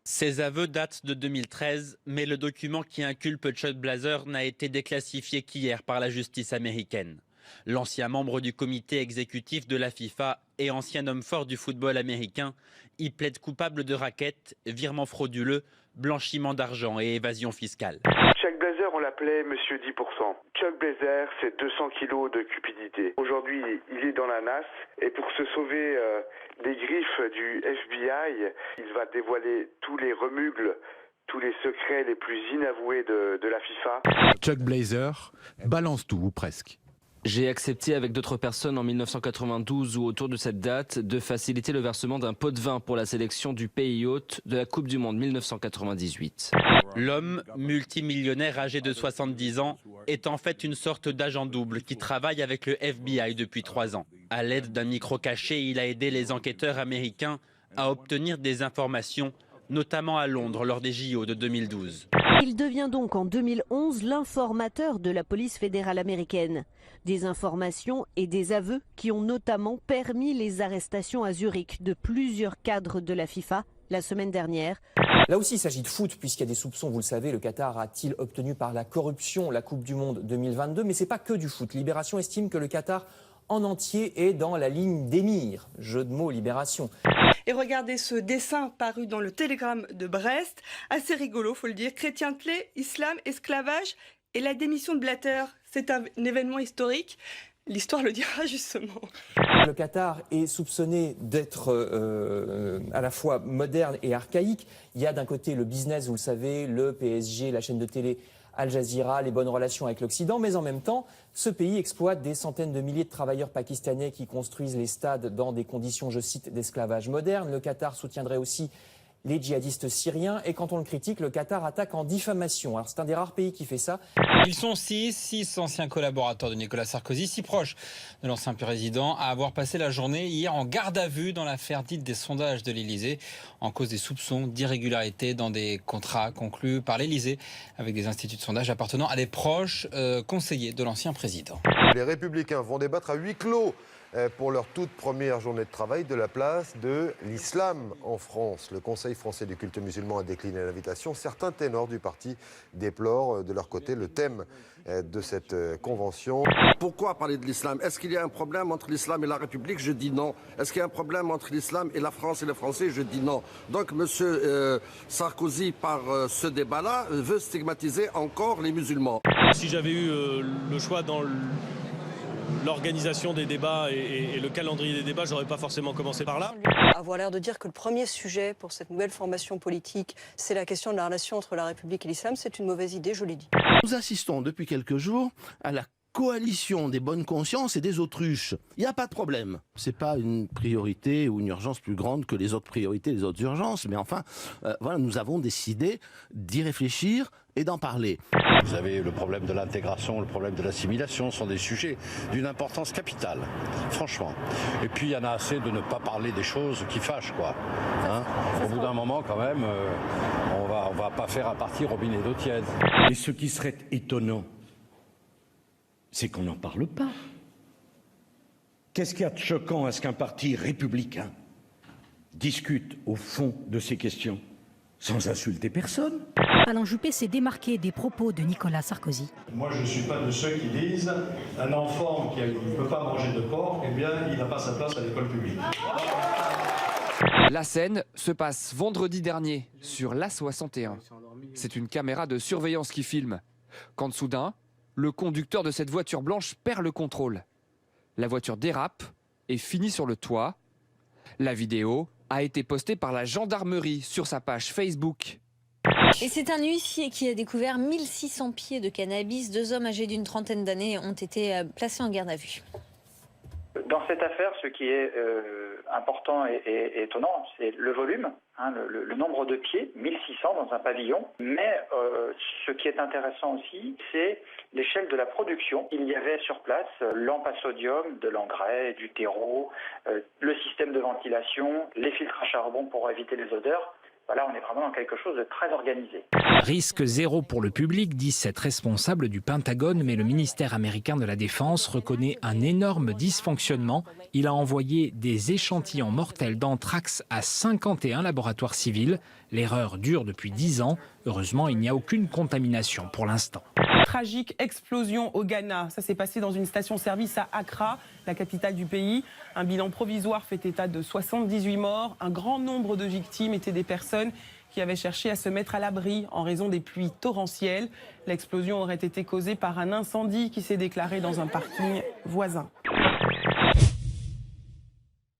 Ces aveux datent de 2013, mais le document qui inculpe Chuck Blazer n'a été déclassifié qu'hier par la justice américaine. L'ancien membre du comité exécutif de la FIFA et ancien homme fort du football américain y plaide coupable de racket, virements frauduleux, blanchiment d'argent et évasion fiscale. Chuck Blazer, on l'appelait Monsieur 10%. Chuck Blazer, c'est 200 kilos de cupidité. Aujourd'hui, il est dans la NAS et pour se sauver des griffes du FBI, il va dévoiler tous les remugles, tous les secrets les plus inavoués de la FIFA. Chuck Blazer balance tout ou presque. J'ai accepté avec d'autres personnes en 1992 ou autour de cette date de faciliter le versement d'un pot de vin pour la sélection du pays hôte de la Coupe du Monde 1998. L'homme, multimillionnaire âgé de 70 ans, est en fait une sorte d'agent double qui travaille avec le FBI depuis 3 ans. À l'aide d'un micro caché, il a aidé les enquêteurs américains à obtenir des informations, notamment à Londres lors des JO de 2012. Il devient donc en 2011 l'informateur de la police fédérale américaine. Des informations et des aveux qui ont notamment permis les arrestations à Zurich de plusieurs cadres de la FIFA la semaine dernière. Là aussi, il s'agit de foot, puisqu'il y a des soupçons, vous le savez, le Qatar a-t-il obtenu par la corruption la Coupe du Monde 2022, mais ce n'est pas que du foot. Libération estime que le Qatar en entier est dans la ligne d'émir. Jeu de mots, Libération. Et regardez ce dessin paru dans le Télégramme de Brest, assez rigolo, faut le dire. Chrétienté, islam, esclavage et la démission de Blatter. C'est un événement historique. L'histoire le dira justement. Le Qatar est soupçonné d'être à la fois moderne et archaïque. Il y a d'un côté le business, vous le savez, le PSG, la chaîne de télé Al Jazeera, les bonnes relations avec l'Occident, mais en même temps, ce pays exploite des centaines de milliers de travailleurs pakistanais qui construisent les stades dans des conditions, je cite, d'esclavage moderne. Le Qatar soutiendrait aussi les djihadistes syriens et quand on le critique, le Qatar attaque en diffamation. Alors c'est un des rares pays qui fait ça. Ils sont six anciens collaborateurs de Nicolas Sarkozy, si proches de l'ancien président, à avoir passé la journée hier en garde à vue dans l'affaire dite des sondages de l'Élysée, en cause des soupçons d'irrégularité dans des contrats conclus par l'Élysée avec des instituts de sondage appartenant à des proches conseillers de l'ancien président. Les Républicains vont débattre à huis clos pour leur toute première journée de travail de la place de l'islam en France. Le Conseil français du culte musulman a décliné l'invitation. Certains ténors du parti déplorent de leur côté le thème de cette convention. Pourquoi parler de l'islam? Est-ce qu'il y a un problème entre l'islam et la République? Je dis non. Est-ce qu'il y a un problème entre l'islam et la France et les Français? Je dis non. Donc M. Sarkozy, par ce débat-là, veut stigmatiser encore les musulmans. Si j'avais eu le choix dans l'organisation des débats et le calendrier des débats, j'aurais pas forcément commencé par là. Avoir l'air de dire que le premier sujet pour cette nouvelle formation politique, c'est la question de la relation entre la République et l'islam, c'est une mauvaise idée, je l'ai dit. Nous assistons depuis quelques jours à la coalition des bonnes consciences et des autruches. Il n'y a pas de problème. C'est pas une priorité ou une urgence plus grande que les autres priorités, les autres urgences. Mais enfin, voilà, nous avons décidé d'y réfléchir et d'en parler. Vous avez le problème de l'intégration, le problème de l'assimilation, sont des sujets d'une importance capitale, franchement. Et puis il y en a assez de ne pas parler des choses qui fâchent, quoi. Hein, au bout d'un moment, quand même, on va pas faire un parti robinet d'eau tiède. Et ce qui serait étonnant, c'est qu'on n'en parle pas. Qu'est-ce qu'il y a de choquant à ce qu'un parti républicain discute au fond de ces questions sans insulter personne? Alain Juppé s'est démarqué des propos de Nicolas Sarkozy. Moi, je ne suis pas de ceux qui disent un enfant qui ne peut pas manger de porc, eh bien, il n'a pas sa place à l'école publique. La scène se passe vendredi dernier sur l'A61. C'est une caméra de surveillance qui filme. Quand soudain, le conducteur de cette voiture blanche perd le contrôle. La voiture dérape et finit sur le toit. La vidéo a été postée par la gendarmerie sur sa page Facebook. Et c'est un huissier qui a découvert 1600 pieds de cannabis. 2 hommes âgés d'une trentaine d'années ont été placés en garde à vue. Dans cette affaire, ce qui est important et étonnant, c'est le volume, le nombre de pieds, 1600 dans un pavillon. Mais ce qui est intéressant aussi, c'est l'échelle de la production. Il y avait sur place lampes à sodium, de l'engrais, du terreau, le système de ventilation, les filtres à charbon pour éviter les odeurs. Voilà, on est vraiment dans quelque chose de très organisé. Risque zéro pour le public, dit cette responsable du Pentagone, mais le ministère américain de la Défense reconnaît un énorme dysfonctionnement. Il a envoyé des échantillons mortels d'anthrax à 51 laboratoires civils. L'erreur dure depuis 10 ans. Heureusement, il n'y a aucune contamination pour l'instant. Tragique explosion au Ghana. Ça s'est passé dans une station-service à Accra, la capitale du pays. Un bilan provisoire fait état de 78 morts. Un grand nombre de victimes étaient des personnes qui avaient cherché à se mettre à l'abri en raison des pluies torrentielles. L'explosion aurait été causée par un incendie qui s'est déclaré dans un parking voisin.